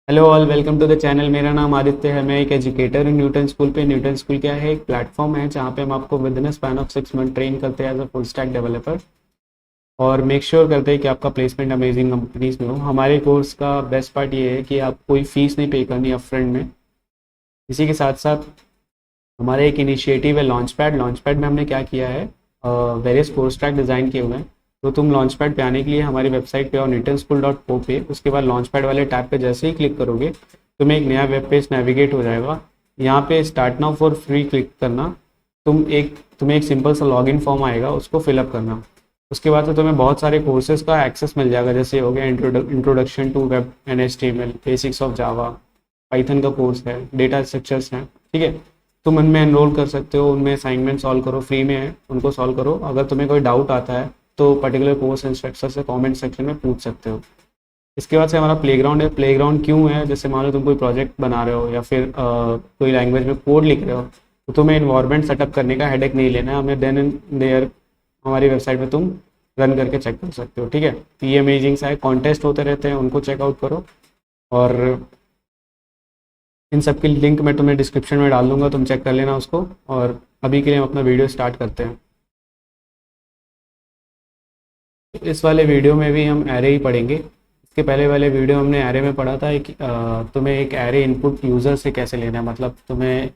Hello all, welcome to the channel. मेरा नाम आदित्य है। मैं एक एजुकेटर हूँ न्यूटन स्कूल पे। न्यूटन स्कूल क्या है? एक प्लेटफॉर्म है जहाँ पे हम आपको within span of 6 month train करते हैं as a full stack developer और मेक श्योर करते हैं कि आपका प्लेसमेंट अमेजिंग कंपनीज में हो। हमारे कोर्स का बेस्ट पार्ट ये है कि आप कोई फीस नहीं पे करनी अपफ्रंट में। इसी के साथ साथ हमारा एक इनिशिएटिव है लॉन्च पैड। लॉन्च पैड में हमने क्या किया है, वेरियस कोर्स ट्रैक डिज़ाइन किए हुए हैं। तो तुम लॉन्च पैड पे आने के लिए हमारी वेबसाइट पे और newtonschool.co पे उसके बाद लॉन्च पैड वाले टैब पे जैसे ही क्लिक करोगे तुम्हें एक नया वेब पेज नेविगेट हो जाएगा। यहाँ पे start now for free click करना। तुम्हें एक सिंपल सा लॉगिन फॉर्म आएगा, उसको फिलअप करना। उसके बाद से तुम्हें बहुत सारे कोर्सेज का एक्सेस मिल जाएगा, जैसे हो गया introduction to web and HTML, basics of Java, Python का कोर्स है, डेटा स्ट्रक्चर्स हैं। ठीक है, तुम उनमें एनरोल कर सकते हो, उनमें असाइनमेंट सॉल्व करो, फ्री में है, उनको सॉल्व करो। अगर तुम्हें कोई डाउट आता है तो पर्टिकुलर कोर्स इंस्ट्रक्टर से कमेंट सेक्शन में पूछ सकते हो। इसके बाद से हमारा प्लेग्राउंड है। प्लेग्राउंड क्यों है? जैसे मान लो तुम कोई प्रोजेक्ट बना रहे हो या फिर कोई लैंग्वेज में कोड लिख रहे हो तो तुम्हें इन्वायरमेंट सेटअप करने का हेडेक नहीं लेना है। हमें देन एंड देयर हमारी वेबसाइट पे तुम रन करके चेक कर सकते हो। ठीक है, तो ये अमेजिंग सा है। कॉन्टेस्ट होते रहते हैं, उनको चेकआउट करो। और इन सब की लिंक मैं तुम्हें डिस्क्रिप्शन में डाल दूंगा, तुम चेक कर लेना उसको। और अभी के लिए हम अपना वीडियो स्टार्ट करते हैं। इस वाले वीडियो में भी हम एरे ही पढ़ेंगे। इसके पहले वाले वीडियो हमने एरे में पढ़ा था तुम्हें एक एरे इनपुट यूज़र से कैसे लेना है। मतलब तुम्हें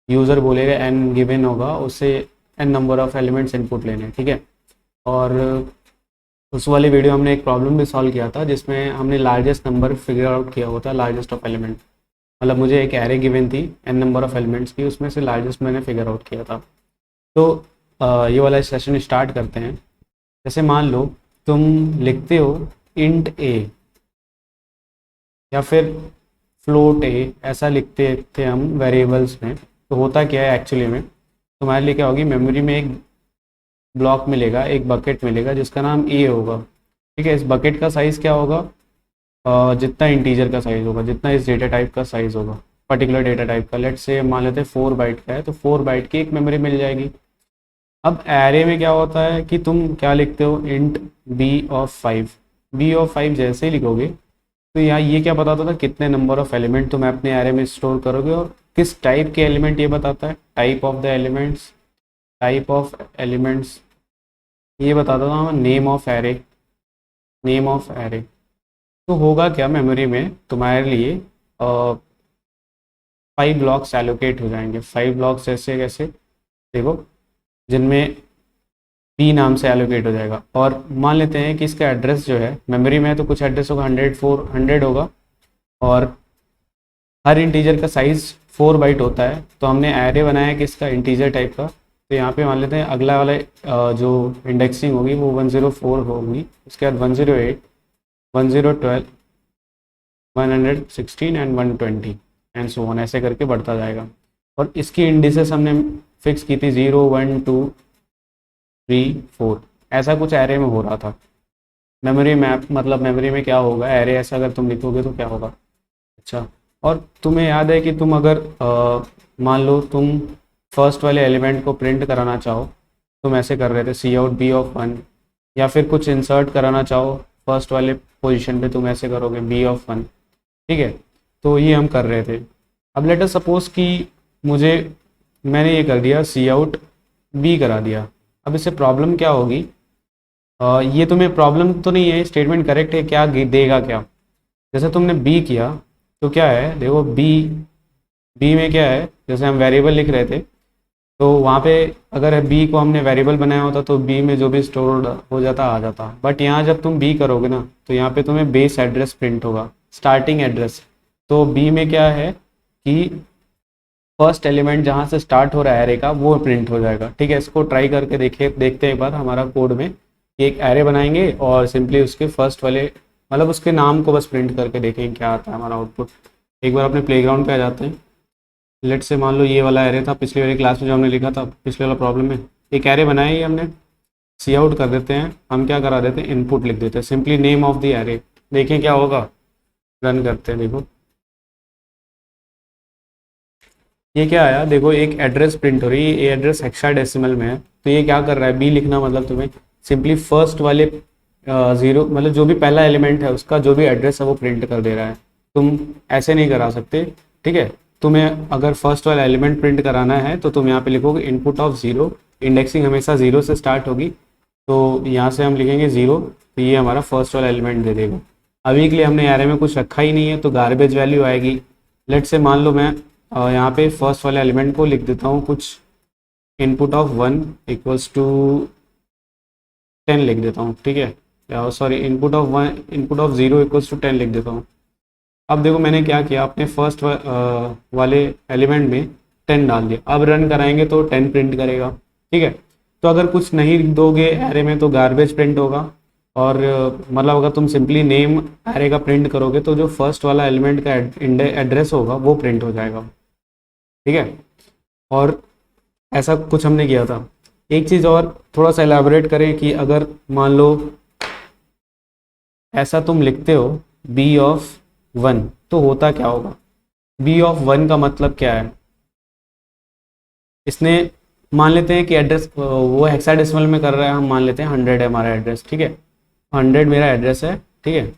यूज़र बोलेगा एन गिवन होगा, उससे n number of elements input लेने हैं। ठीक है, और उस वाले वीडियो हमने एक प्रॉब्लम भी सॉल्व किया था जिसमें हमने लार्जेस्ट नंबर फिगर आउट किया होता है, लार्जेस्ट ऑफ एलिमेंट। मतलब मुझे एक एरे गिवन थी एन नंबर ऑफ एलिमेंट्स की, उसमें से लार्जेस्ट मैंने फिगर आउट किया था। तो ये वाला सेशन स्टार्ट करते हैं। जैसे मान लो तुम लिखते हो इंट ए या फिर फ्लोट ए, ऐसा लिखते थे हम वेरिएबल्स में। तो होता क्या है एक्चुअली में, तुम्हारे लिए क्या होगी, मेमोरी में एक ब्लॉक मिलेगा, एक बकेट मिलेगा जिसका नाम ए होगा। ठीक है, इस बकेट का साइज़ क्या होगा, जितना इंटीजर का साइज़ होगा, जितना इस डेटा टाइप का साइज़ होगा, पर्टिकुलर डेटा टाइप का। लेट्स से मान लेते हैं 4 बाइट का है तो 4 बाइट की एक मेमोरी मिल जाएगी। अब एरे में क्या होता है कि तुम क्या लिखते हो, int b of 5। B of 5 जैसे ही लिखोगे तो यहाँ ये क्या बताता था, कितने नंबर ऑफ एलिमेंट तुम अपने एरे में स्टोर करोगे और किस टाइप के एलिमेंट ये बताता है, type of the elements, type of elements ये बताता था। Name of array, name of array. तो होगा क्या, मेमोरी में तुम्हारे लिए 5 ब्लॉक्स एलोकेट हो जाएंगे। 5 ब्लॉक्स ऐसे कैसे, देखो, जिनमें बी नाम से एलोकेट हो जाएगा। और मान लेते हैं कि इसका एड्रेस जो है मेमोरी में है तो कुछ एड्रेस होगा 100 होगा और हर इंटीजर का साइज़ 4 बाइट होता है। तो हमने एरे बनाया कि इसका इंटीजर टाइप का। तो यहाँ पे मान लेते हैं अगला वाला जो इंडेक्सिंग होगी वो 104 होगी, उसके बाद 108, 1012, 116 एंड 120 एंड सो ऑन, ऐसे करके बढ़ता जाएगा। और इसकी इंडिसेस हमने फिक्स की थी 0, 1, 2, 3, 4, ऐसा कुछ एरे में हो रहा था। मेमोरी मैप मतलब मेमोरी में क्या होगा, एरे ऐसा अगर तुम लिखोगे तो क्या होगा। अच्छा, और तुम्हें याद है कि तुम अगर मान लो तुम फर्स्ट वाले एलिमेंट को प्रिंट कराना चाहो, तुम ऐसे कर रहे थे सी आउट बी ऑफ 1, या फिर कुछ इंसर्ट कराना चाहो फर्स्ट वाले पोजीशन पे तुम ऐसे करोगे बी ऑफ 1। ठीक है, तो ये हम कर रहे थे। अब लेट अस सपोज कि मैंने ये कर दिया सी आउट बी करा दिया। अब इससे प्रॉब्लम क्या होगी, ये तुम्हें प्रॉब्लम तो नहीं है, स्टेटमेंट करेक्ट है, क्या देगा क्या। जैसे तुमने बी किया तो क्या है, देखो बी, बी में क्या है, जैसे हम वेरिएबल लिख रहे थे तो वहाँ पे अगर बी को हमने वेरिएबल बनाया होता तो बी में जो भी स्टोर हो जाता आ जाता। बट यहाँ जब तुम बी करोगे ना तो यहाँ पे तुम्हें बेस एड्रेस प्रिंट होगा, स्टार्टिंग एड्रेस। तो बी में क्या है कि फर्स्ट एलिमेंट जहाँ से स्टार्ट हो रहा है एरे का वो प्रिंट हो जाएगा। ठीक है, इसको ट्राई करके देखते हैं एक बार हमारा कोड में कि एक एरे बनाएंगे और सिंपली उसके फर्स्ट वाले मतलब उसके नाम को बस प्रिंट करके देखेंगे क्या आता है हमारा आउटपुट। एक बार अपने प्लेग्राउंड पे आ जाते हैं। लेट से मान लो ये वाला एरे था पिछली वाली क्लास में जो हमने लिखा था, पिछले वाला प्रॉब्लम में एक एरे बनाया ही हमने। सी आउट कर देते हैं, हम क्या करा देते हैं, इनपुट लिख देते हैं simply name of the array. देखें क्या होगा, रन करते हैं। देखो ये क्या आया, देखो एक एड्रेस प्रिंट हो रही है, ये एड्रेस हेक्साडेसिमल में है। तो ये क्या कर रहा है, बी लिखना मतलब तुम्हें सिंपली फर्स्ट वाले 0 मतलब जो भी पहला एलिमेंट है उसका जो भी एड्रेस है वो प्रिंट कर दे रहा है। तुम ऐसे नहीं करा सकते, ठीक है। तुम्हें अगर फर्स्ट वाला एलिमेंट प्रिंट कराना है तो तुम यहाँ पे लिखोगे इनपुट ऑफ ज़ीरो, इंडेक्सिंग हमेशा ज़ीरो से स्टार्ट होगी, तो यहाँ से हम लिखेंगे ज़ीरो, तो ये हमारा फर्स्ट वाला एलिमेंट दे देगा। अभी के लिए हमने एरे में कुछ रखा ही नहीं है तो गार्बेज वैल्यू आएगी। लेट से मान लो मैं यहाँ पे फर्स्ट वाले एलिमेंट को लिख देता हूँ कुछ इनपुट ऑफ 1 इक्वल्स टू 10 लिख देता हूँ, ठीक है, sorry input of 0 equals to 10 लिख देता हूँ। अब देखो मैंने क्या किया, अपने फर्स्ट वाले एलिमेंट में 10 डाल दिया। अब रन कराएंगे तो 10 प्रिंट करेगा, ठीक है। तो अगर कुछ नहीं दोगे एरे में तो गार्बेज प्रिंट होगा, और मतलब अगर तुम सिंपली नेम एरे का प्रिंट करोगे तो जो फर्स्ट वाला एलिमेंट का एड्रेस होगा वो प्रिंट हो जाएगा, ठीक है। और ऐसा कुछ हमने किया था। एक चीज़ और थोड़ा सा एलैबोरेट करें कि अगर मान लो ऐसा तुम लिखते हो बी ऑफ 1 तो होता क्या होगा। बी ऑफ 1 का मतलब क्या है, इसने मान लेते हैं कि एड्रेस वो हेक्साडेसिमल में कर रहा है, हम मान लेते हैं 100 है हमारा एड्रेस, ठीक है, 100 मेरा एड्रेस है, ठीक है।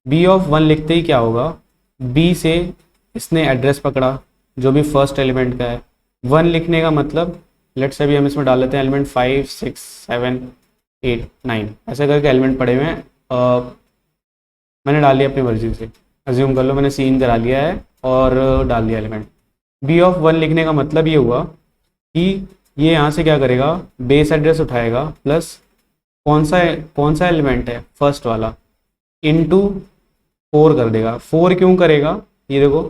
बी ऑफ 1 लिखते ही क्या होगा, बी से इसने एड्रेस पकड़ा जो भी फर्स्ट एलिमेंट का है। 1 लिखने का मतलब लेट्स से भी हम इसमें डाल लेते हैं एलिमेंट 5 6 7 8 9 ऐसे करके एलिमेंट पड़े हुए हैं। मैंने डाल लिया अपनी मर्जी से, अज्यूम कर लो मैंने सीन करा लिया है और डाल दिया एलिमेंट। बी ऑफ 1 लिखने का मतलब ये हुआ कि ये यहाँ से क्या करेगा, बेस एड्रेस उठाएगा प्लस कौन सा एलिमेंट है फर्स्ट वाला इनटू 4 कर देगा। 4 क्यों करेगा, ये देखो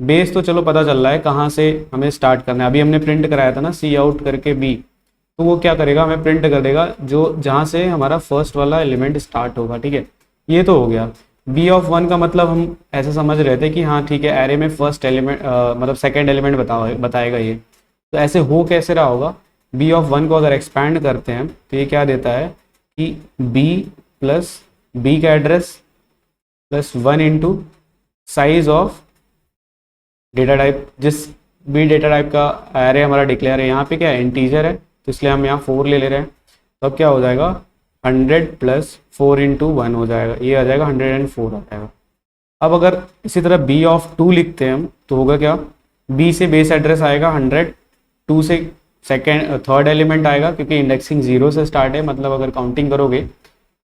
बेस तो चलो पता चल रहा है कहाँ से हमें स्टार्ट करना है। अभी हमने प्रिंट कराया था ना सी आउट करके बी, तो वो क्या करेगा, हमें प्रिंट कर देगा जो जहाँ से हमारा फर्स्ट वाला एलिमेंट स्टार्ट होगा, ठीक है। ये तो हो गया। बी ऑफ 1 का मतलब हम ऐसे समझ रहे थे कि हाँ ठीक है एरे में फर्स्ट एलिमेंट मतलब सेकेंड एलिमेंट बताएगा ये, तो ऐसे हो कैसे रहा होगा। बी ऑफ 1 को अगर एक्सपैंड करते हैं तो ये क्या देता है कि बी प्लस बी का address plus 1 into size of data type, जिस भी डेटा टाइप का एरे हमारा डिक्लेयर है, यहाँ पे क्या है इंटीजर है तो इसलिए हम यहाँ 4 ले रहे हैं। तो अब क्या हो जाएगा 100 प्लस 4 इंटू 1 हो जाएगा, ये आ जाएगा 104 आ जाएगा। अब अगर इसी तरह बी ऑफ 2 लिखते हैं हम तो होगा क्या, बी से बेस एड्रेस आएगा 100, 2 से थर्ड एलिमेंट आएगा क्योंकि इंडेक्सिंग 0 से स्टार्ट है, मतलब अगर काउंटिंग करोगे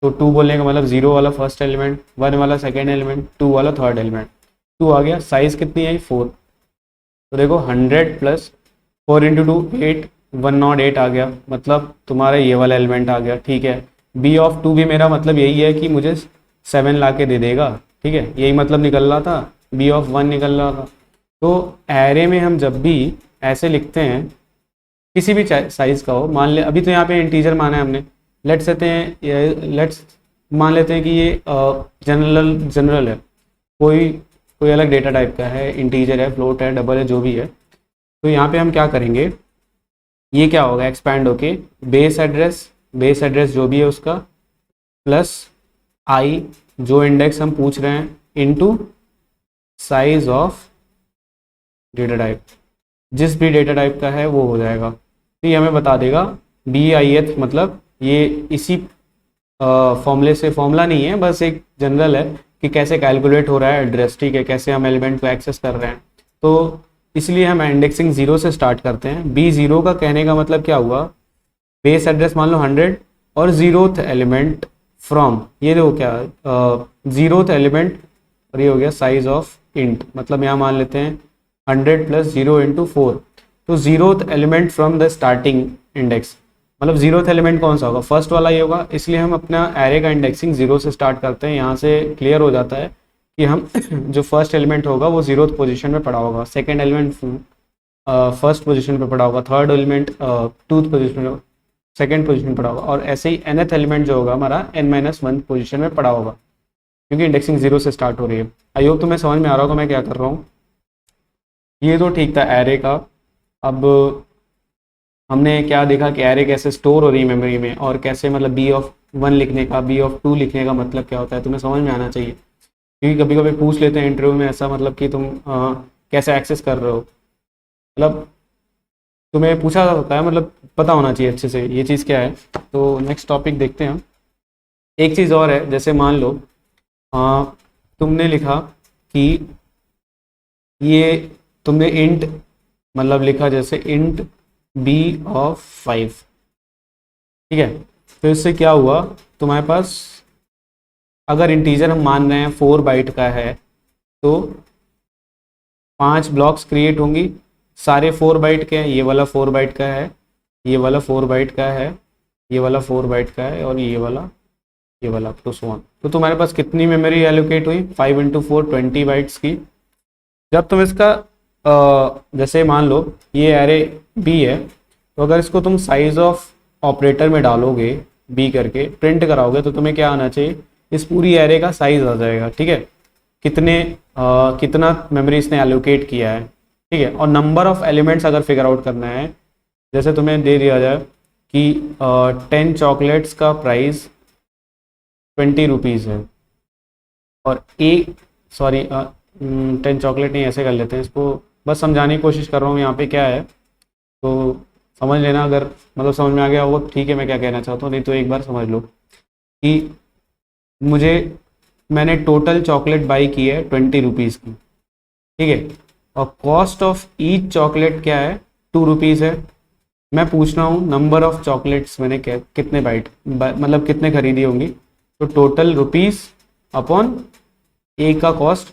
तो 2 बोलने का मतलब 0 वाला फर्स्ट एलिमेंट, 1 वाला सेकेंड एलिमेंट, 2 वाला थर्ड एलिमेंट। 2 आ गया, साइज कितनी आई 4, तो देखो 100 प्लस 4 इंटू 2 8, 108 आ गया, मतलब तुम्हारा ये वाला एलिमेंट आ गया, ठीक है। बी ऑफ 2 भी मेरा मतलब यही है कि मुझे 7 ला के दे देगा, ठीक है, यही मतलब निकल रहा था, बी ऑफ 1 निकल रहा था। तो एरे में हम जब भी ऐसे लिखते हैं किसी भी साइज का हो, मान ले अभी तो यहाँ पे इंटीजर माना है हमने, लेट्स मान लेते हैं कि ये जनरल है, कोई अलग डेटा टाइप का है, इंटीजर है, फ्लोट है, डबल है, जो भी है। तो यहाँ पे हम क्या करेंगे, ये क्या होगा एक्सपैंड होके बेस एड्रेस जो भी है उसका प्लस आई जो इंडेक्स हम पूछ रहे हैं into size of data type, जिस भी डेटा टाइप का है वो हो जाएगा। तो ये हमें बता देगा BIF, मतलब ये इसी फॉर्मूले से, फॉर्मूला नहीं है बस एक जनरल है कि कैसे कैलकुलेट हो रहा है एड्रेस, ठीक है, कैसे हम एलिमेंट को एक्सेस कर रहे हैं। तो इसलिए हम इंडेक्सिंग 0 से स्टार्ट करते हैं। B0 का कहने का मतलब क्या हुआ, बेस एड्रेस मान लो 100 और 0th एलिमेंट फ्रॉम, ये देखो क्या 0th एलिमेंट, और ये हो गया साइज ऑफ इंट, मतलब यहाँ मान लेते हैं 100 प्लस 0 इंटू 4, तो 0th element from the starting index, मतलब 0th एलिमेंट कौन सा होगा, फर्स्ट वाला ये होगा, इसलिए हम अपना एरे का इंडेक्सिंग 0 से स्टार्ट करते हैं। यहाँ से क्लियर हो जाता है कि हम जो फर्स्ट एलिमेंट होगा वो 0th पोजीशन में पड़ा होगा, सेकंड एलिमेंट फर्स्ट पोजीशन पे पड़ा होगा, third element 2th position second position पड़ा होगा, और ऐसे ही nth एलिमेंट जो होगा हमारा n-1 पोजीशन में पड़ा होगा, क्योंकि इंडेक्सिंग 0 से स्टार्ट हो रही है। आई होप तुम्हें समझ में आ रहा होगा मैं क्या कर रहा हूँ। ये तो ठीक था एरे का। अब हमने क्या देखा कि एरे कैसे स्टोर हो रही है मेमोरी में, और कैसे मतलब B1 लिखने का, B2 लिखने का मतलब क्या होता है, तुम्हें समझ में आना चाहिए, क्योंकि कभी कभी पूछ लेते हैं इंटरव्यू में ऐसा, मतलब कि तुम कैसे एक्सेस कर रहे हो, मतलब तुम्हें पूछा होता है, मतलब पता होना चाहिए अच्छे से ये चीज़ क्या है। तो नेक्स्ट टॉपिक देखते हैं हम। एक चीज़ और है, जैसे मान लो तुमने लिखा कि ये तुमने इंट मतलब लिखा जैसे इंट बी ऑफ 5, ठीक है। तो इससे क्या हुआ, तुम्हारे पास अगर इंटीजर हम मान रहे हैं 4 बाइट का है तो 5 ब्लॉक्स क्रिएट होंगी, सारे 4 बाइट के हैं, ये वाला 4 बाइट का है, ये वाला 4 बाइट का है, ये वाला 4 बाइट का है, और ये वाला तो सो ऑन। तो तुम्हारे पास कितनी मेमोरी एलोकेट हुई, 5 इंटू 4 20 बाइट्स की। जब तुम इसका जैसे मान लो ये एरे बी है, तो अगर इसको तुम साइज ऑफ ऑपरेटर में डालोगे, बी करके प्रिंट कराओगे, तो तुम्हें क्या आना चाहिए, इस पूरी एरे का साइज आ जाएगा, ठीक है, कितना मेमोरी इसने एलोकेट किया है, ठीक है। और नंबर ऑफ एलिमेंट्स अगर फिगर आउट करना है, जैसे तुम्हें दे दिया जाए कि 10 चॉकलेट्स का प्राइस 20 रुपीज़ है, और एक सॉरी 10 चॉकलेट नहीं, ऐसे कर लेते हैं इसको, बस समझाने की कोशिश कर रहा हूँ यहाँ पे क्या है, तो समझ लेना, अगर मतलब समझ में आ गया वो ठीक है, मैं क्या कहना चाहता हूँ, नहीं तो एक बार समझ लो कि मैंने टोटल चॉकलेट बाई की है 20 रुपीज़ की, ठीक है, और कॉस्ट ऑफ ईच चॉकलेट क्या है, 2 रुपीज़ है। मैं पूछ रहा हूँ नंबर ऑफ चॉकलेट्स मैंने कितने मतलब कितने खरीदी होंगी, तो टोटल रुपीज़ अपॉन ए का कॉस्ट,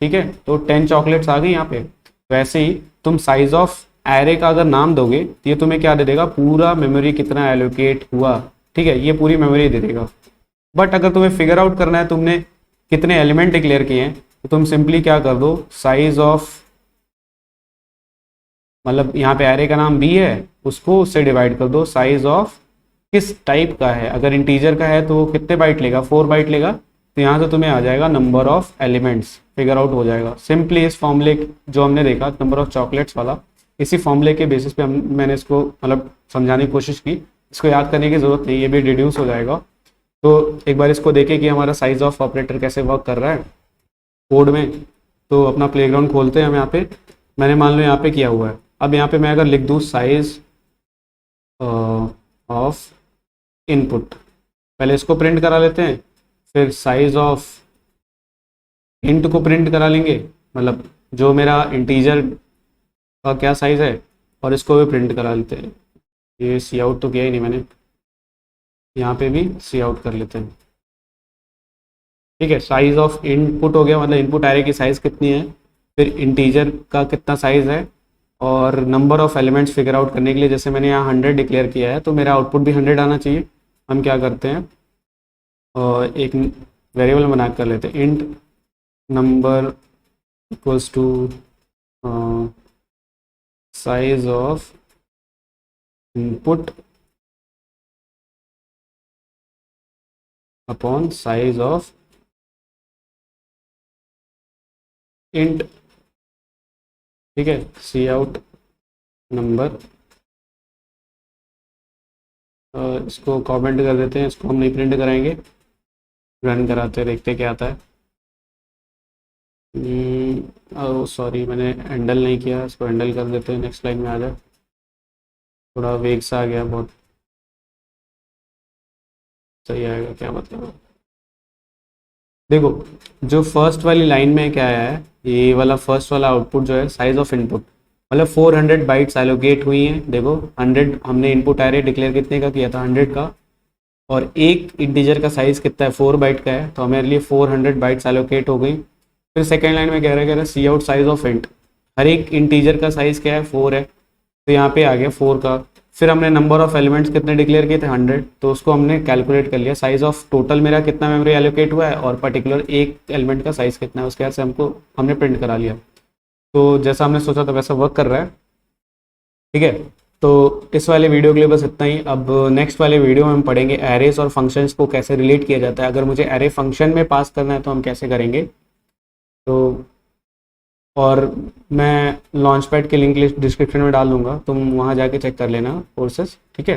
ठीक है, तो 10 चॉकलेट्स आ गई यहाँ पे। वैसे ही तुम साइज ऑफ एरे का अगर नाम दोगे तो ये तुम्हें क्या दे देगा, पूरा मेमोरी कितना एलोकेट हुआ, ठीक है, ये पूरी मेमोरी दे देगा। बट अगर तुम्हें फिगर आउट करना है तुमने कितने एलिमेंट डिक्लेयर किए हैं, तो तुम सिंपली क्या कर दो, साइज ऑफ, मतलब यहाँ पे एरे का नाम बी है, उसको उससे डिवाइड कर दो, साइज ऑफ किस टाइप का है, अगर इंटीजर का है तो वो कितने बाइट लेगा, 4 बाइट लेगा, तो यहाँ से तुम्हें आ जाएगा number of elements, figure out हो जाएगा सिंपली। इस फॉर्मूले जो हमने देखा नंबर ऑफ चॉकलेट्स वाला, इसी फॉर्मूले के बेसिस पे मैंने इसको मतलब समझाने की कोशिश की, इसको याद करने की ज़रूरत नहीं, ये भी डिड्यूस हो जाएगा। तो एक बार इसको देखें कि हमारा साइज ऑफ ऑपरेटर कैसे वर्क कर रहा है कोड में। तो अपना प्लेग्राउंड खोलते हैं हम, यहाँ पे मैंने मान लो यहाँ पे किया हुआ है। अब यहाँ पे मैं अगर लिख दूँ साइज ऑफ इनपुट, पहले इसको प्रिंट करा लेते हैं, फिर साइज ऑफ इंट को प्रिंट करा लेंगे, मतलब जो मेरा इंटीजर का क्या साइज है, और इसको भी प्रिंट करा लेते हैं। ये सी आउट तो किया ही नहीं मैंने, यहाँ पे भी सी आउट कर लेते हैं, ठीक है। साइज ऑफ इनपुट हो गया, मतलब इनपुट एरे की साइज़ कितनी है, फिर इंटीजर का कितना साइज़ है, और number of elements figure out करने के लिए जैसे मैंने यहाँ 100 डिक्लेयर किया है, तो मेरा आउटपुट भी 100 आना चाहिए। हम क्या करते हैं, और एक वेरिएबल बना कर लेते हैं, int number equals to size of input upon size of int, ठीक है, सी आउट नंबर। इसको कमेंट कर देते हैं, इसको हम नहीं प्रिंट कराएंगे, रन कराते हैं, देखते क्या आता है। सॉरी मैंने हैंडल नहीं किया, इसको हैंडल कर देते हैं, नेक्स्ट लाइन में आ जाए, थोड़ा वेग सा आ गया, बहुत सही आएगा, क्या मतलब। देखो जो फर्स्ट वाली लाइन में क्या आया है, ये वाला फर्स्ट वाला आउटपुट जो है साइज ऑफ इनपुट, मतलब 400 बाइट्स एलोकेट हुई हैं। देखो 100 हमने इनपुट एरे डिक्लेयर कितने का किया था, 100 का, और एक इंटीजर का साइज़ कितना है, 4 बाइट का है, तो हमारे लिए 400 बाइट्स एलोकेट हो गई। फिर सेकेंड लाइन में कह रहा है c out size of int, हर एक इंटीजर का साइज़ क्या है, 4 है, तो यहाँ पे आ गया 4 का। फिर हमने नंबर ऑफ एलिमेंट्स कितने डिक्लेयर किए थे, 100, तो उसको हमने कैलकुलेट कर लिया, साइज ऑफ टोटल मेरा कितना मेमोरी एलोकेट हुआ है, और पर्टिकुलर एक एलिमेंट का साइज़ कितना है, उसके हिसाब से हमने प्रिंट करा लिया। तो जैसा हमने सोचा था वैसा वर्क कर रहा है, ठीक है। तो इस वाले वीडियो के लिए बस इतना ही। अब नेक्स्ट वाले वीडियो में हम पढ़ेंगे एरेस और फंक्शंस को कैसे रिलेट किया जाता है, अगर मुझे एरे फंक्शन में पास करना है तो हम कैसे करेंगे। तो और मैं लॉन्चपैड की लिंक लिस्ट डिस्क्रिप्शन में डाल दूंगा, तुम वहाँ जाके चेक कर लेना कोर्सेस, ठीक है।